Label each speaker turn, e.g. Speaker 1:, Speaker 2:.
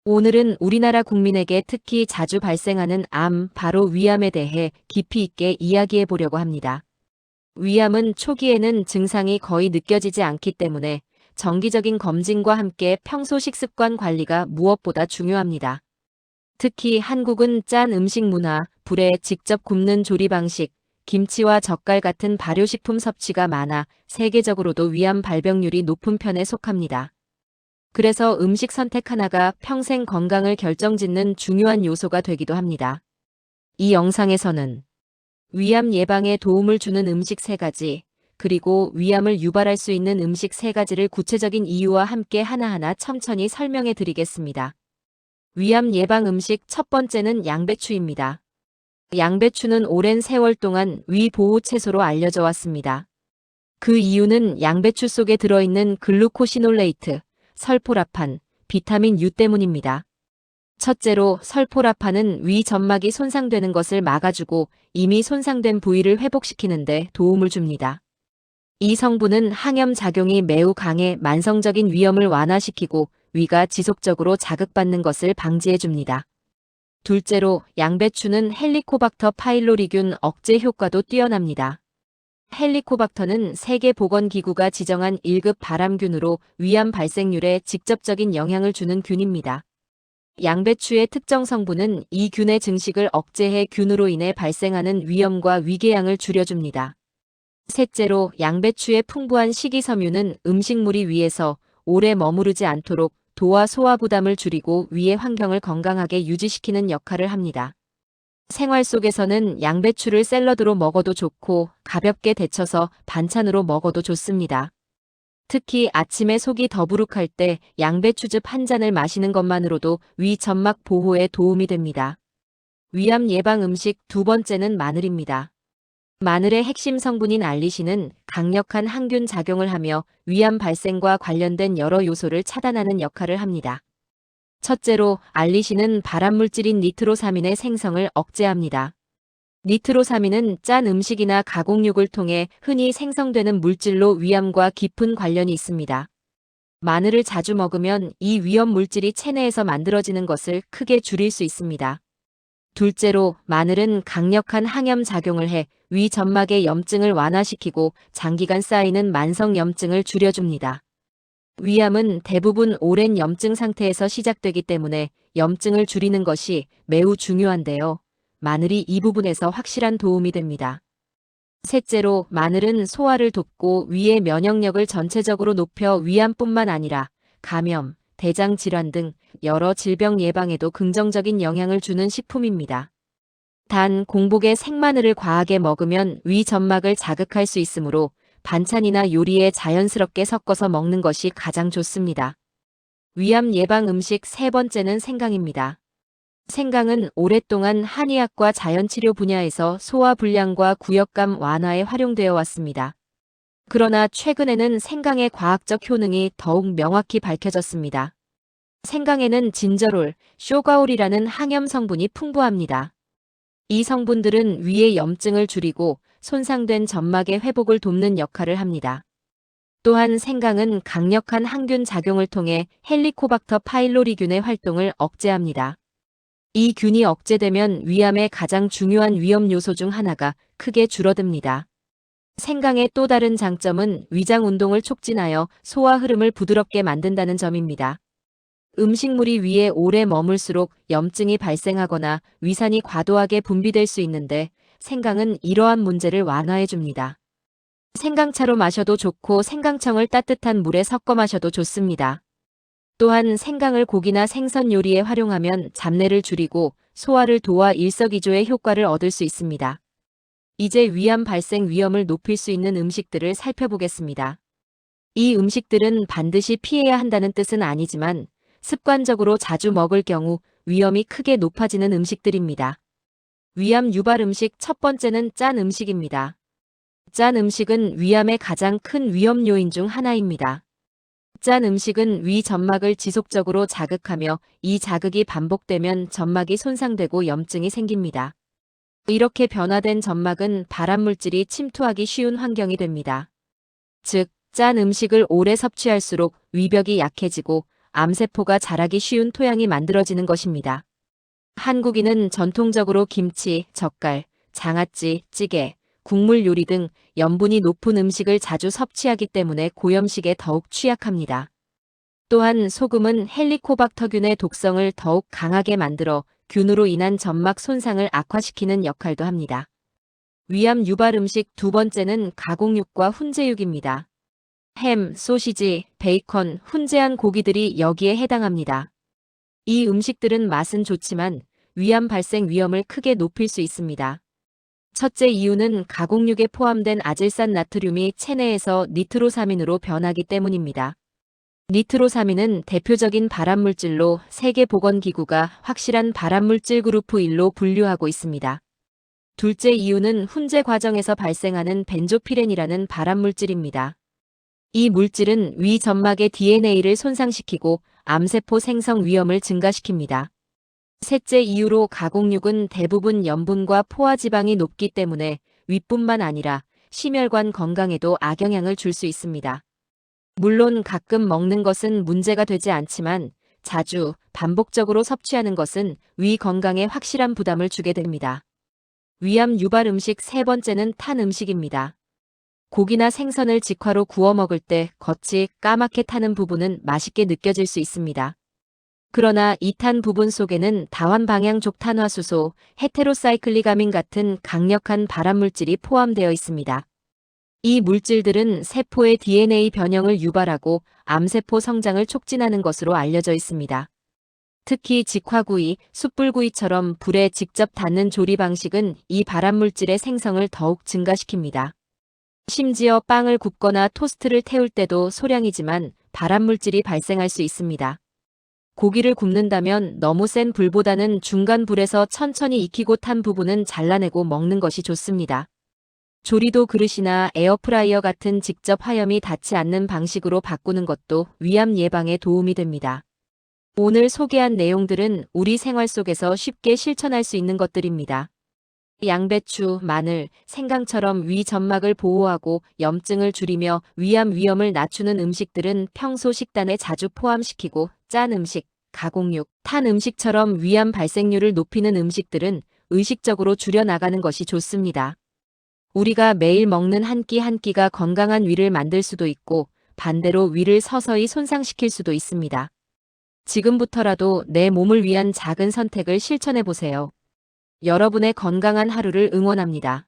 Speaker 1: 오늘은 우리나라 국민에게 특히 자주 발생하는 암, 바로 위암에 대해 깊이 있게 이야기해 보려고 합니다. 위암은 초기에는 증상이 거의 느껴지지 않기 때문에 정기적인 검진과 함께 평소 식습관 관리가 무엇보다 중요합니다. 특히 한국은 짠 음식 문화, 불에 직접 굽는 조리 방식, 김치와 젓갈 같은 발효식품 섭취가 많아 세계적으로도 위암 발병률이 높은 편에 속합니다. 그래서 음식 선택 하나가 평생 건강을 결정짓는 중요한 요소가 되기도 합니다. 이 영상에서는 위암 예방에 도움을 주는 음식 3가지, 그리고 위암을 유발할 수 있는 음식 3가지를 구체적인 이유와 함께 하나하나 천천히 설명해 드리겠습니다. 위암 예방 음식 첫 번째는 양배추입니다. 양배추는 오랜 세월 동안 위 보호 채소로 알려져 왔습니다. 그 이유는 양배추 속에 들어있는 글루코시놀레이트, 설포라판, 비타민 U 때문입니다. 첫째로 설포라판은 위 점막이 손상되는 것을 막아주고 이미 손상된 부위를 회복시키는 데 도움을 줍니다. 이 성분은 항염 작용이 매우 강해 만성적인 위염을 완화시키고 위가 지속적으로 자극받는 것을 방지해 줍니다. 둘째로 양배추는 헬리코박터 파일로리균 억제 효과도 뛰어납니다. 헬리코박터는 세계보건기구가 지정한 1급 발암균으로 위암 발생률에 직접적인 영향을 주는 균입니다. 양배추의 특정 성분은 이 균의 증식을 억제해 균으로 인해 발생하는 위염과 위궤양을 줄여줍니다. 셋째로 양배추의 풍부한 식이섬유는 음식물이 위에서 오래 머무르지 않도록 도와 소화 부담을 줄이고 위의 환경을 건강하게 유지시키는 역할을 합니다. 생활 속에서는 양배추를 샐러드로 먹어도 좋고 가볍게 데쳐서 반찬으로 먹어도 좋습니다. 특히 아침에 속이 더부룩할 때 양배추즙 한 잔을 마시는 것만으로도 위 점막 보호에 도움이 됩니다. 위암 예방 음식 두 번째는 마늘입니다. 마늘의 핵심 성분인 알리신은 강력한 항균 작용을 하며 위암 발생과 관련된 여러 요소를 차단하는 역할을 합니다. 첫째로 알리신은 발암물질인 니트로사민의 생성을 억제합니다. 니트로사민은 짠 음식이나 가공육을 통해 흔히 생성되는 물질로 위암과 깊은 관련이 있습니다. 마늘을 자주 먹으면 이 위험 물질이 체내에서 만들어지는 것을 크게 줄일 수 있습니다. 둘째로 마늘은 강력한 항염 작용을 해 위 점막의 염증을 완화시키고 장기간 쌓이는 만성 염증을 줄여줍니다. 위암은 대부분 오랜 염증 상태에서 시작되기 때문에 염증을 줄이는 것이 매우 중요한데요. 마늘이 이 부분에서 확실한 도움이 됩니다. 셋째로 마늘은 소화를 돕고 위의 면역력을 전체적으로 높여 위암뿐만 아니라 감염, 대장 질환 등 여러 질병 예방에도 긍정적인 영향을 주는 식품입니다. 단 공복에 생마늘을 과하게 먹으면 위 점막을 자극할 수 있으므로 반찬이나 요리에 자연스럽게 섞어서 먹는 것이 가장 좋습니다. 위암 예방 음식 세 번째는 생강입니다. 생강은 오랫동안 한의학과 자연치료 분야에서 소화불량과 구역감 완화에 활용되어 왔습니다. 그러나 최근에는 생강의 과학적 효능이 더욱 명확히 밝혀졌습니다. 생강에는 진저롤, 쇼가올이라는 항염 성분이 풍부합니다. 이 성분들은 위의 염증을 줄이고 손상된 점막의 회복을 돕는 역할을 합니다. 또한 생강은 강력한 항균 작용을 통해 헬리코박터 파일로리균의 활동을 억제합니다. 이 균이 억제되면 위암의 가장 중요한 위험 요소 중 하나가 크게 줄어듭니다. 생강의 또 다른 장점은 위장 운동을 촉진하여 소화 흐름을 부드럽게 만든다는 점입니다. 음식물이 위에 오래 머물수록 염증이 발생하거나 위산이 과도하게 분비될 수 있는데 생강은 이러한 문제를 완화해 줍니다. 생강차로 마셔도 좋고 생강청을 따뜻한 물에 섞어 마셔도 좋습니다. 또한 생강을 고기나 생선 요리에 활용하면 잡내를 줄이고 소화를 도와 일석이조의 효과를 얻을 수 있습니다. 이제 위암 발생 위험을 높일 수 있는 음식들을 살펴보겠습니다. 이 음식들은 반드시 피해야 한다는 뜻은 아니지만 습관적으로 자주 먹을 경우 위험이 크게 높아지는 음식들입니다. 위암 유발 음식 첫 번째는 짠 음식입니다. 짠 음식은 위암의 가장 큰 위험 요인 중 하나입니다. 짠 음식은 위 점막을 지속적으로 자극하며 이 자극이 반복되면 점막이 손상되고 염증이 생깁니다. 이렇게 변화된 점막은 발암물질이 침투하기 쉬운 환경이 됩니다. 즉, 짠 음식을 오래 섭취할수록 위벽이 약해지고 암세포가 자라기 쉬운 토양이 만들어지는 것입니다. 한국인은 전통적으로 김치, 젓갈, 장아찌, 찌개, 국물 요리 등 염분이 높은 음식을 자주 섭취하기 때문에 고염식에 더욱 취약합니다. 또한 소금은 헬리코박터균의 독성을 더욱 강하게 만들어 균으로 인한 점막 손상을 악화시키는 역할도 합니다. 위암 유발 음식 두 번째는 가공육과 훈제육입니다. 햄, 소시지, 베이컨, 훈제한 고기들이 여기에 해당합니다. 이 음식들은 맛은 좋지만 위암 발생 위험을 크게 높일 수 있습니다. 첫째 이유는 가공육에 포함된 아질산 나트륨이 체내에서 니트로사민으로 변하기 때문입니다. 니트로사민은 대표적인 발암물질로 세계보건기구가 확실한 발암물질 그룹 1로 분류하고 있습니다. 둘째 이유는 훈제 과정에서 발생하는 벤조피렌이라는 발암물질입니다. 이 물질은 위 점막의 DNA를 손상시키고 암세포 생성 위험을 증가시킵니다. 셋째 이유로 가공육은 대부분 염분과 포화지방이 높기 때문에 위뿐만 아니라 심혈관 건강에도 악영향을 줄 수 있습니다. 물론 가끔 먹는 것은 문제가 되지 않지만 자주, 반복적으로 섭취하는 것은 위 건강에 확실한 부담을 주게 됩니다. 위암 유발 음식 세 번째는 탄 음식입니다. 고기나 생선을 직화로 구워 먹을 때 겉이 까맣게 타는 부분은 맛있게 느껴질 수 있습니다. 그러나 이 탄 부분 속에는 다환방향족탄화수소, 헤테로사이클리가민 같은 강력한 발암물질이 포함되어 있습니다. 이 물질들은 세포의 DNA 변형을 유발하고 암세포 성장을 촉진하는 것으로 알려져 있습니다. 특히 직화구이, 숯불구이처럼 불에 직접 닿는 조리 방식은 이 발암물질의 생성을 더욱 증가시킵니다. 심지어 빵을 굽거나 토스트를 태울 때도 소량이지만 발암물질이 발생할 수 있습니다. 고기를 굽는다면 너무 센 불보다는 중간 불에서 천천히 익히고 탄 부분은 잘라내고 먹는 것이 좋습니다. 조리도 그릇이나 에어프라이어 같은 직접 화염이 닿지 않는 방식으로 바꾸는 것도 위암 예방에 도움이 됩니다. 오늘 소개한 내용들은 우리 생활 속에서 쉽게 실천할 수 있는 것들입니다. 양배추, 마늘, 생강처럼 위 점막을 보호하고 염증을 줄이며 위암 위험을 낮추는 음식들은 평소 식단에 자주 포함시키고 짠 음식, 가공육, 탄 음식처럼 위암 발생률을 높이는 음식들은 의식적으로 줄여나가는 것이 좋습니다. 우리가 매일 먹는 한 끼 한 끼가 건강한 위를 만들 수도 있고 반대로 위를 서서히 손상시킬 수도 있습니다. 지금부터라도 내 몸을 위한 작은 선택을 실천해 보세요. 여러분의 건강한 하루를 응원합니다.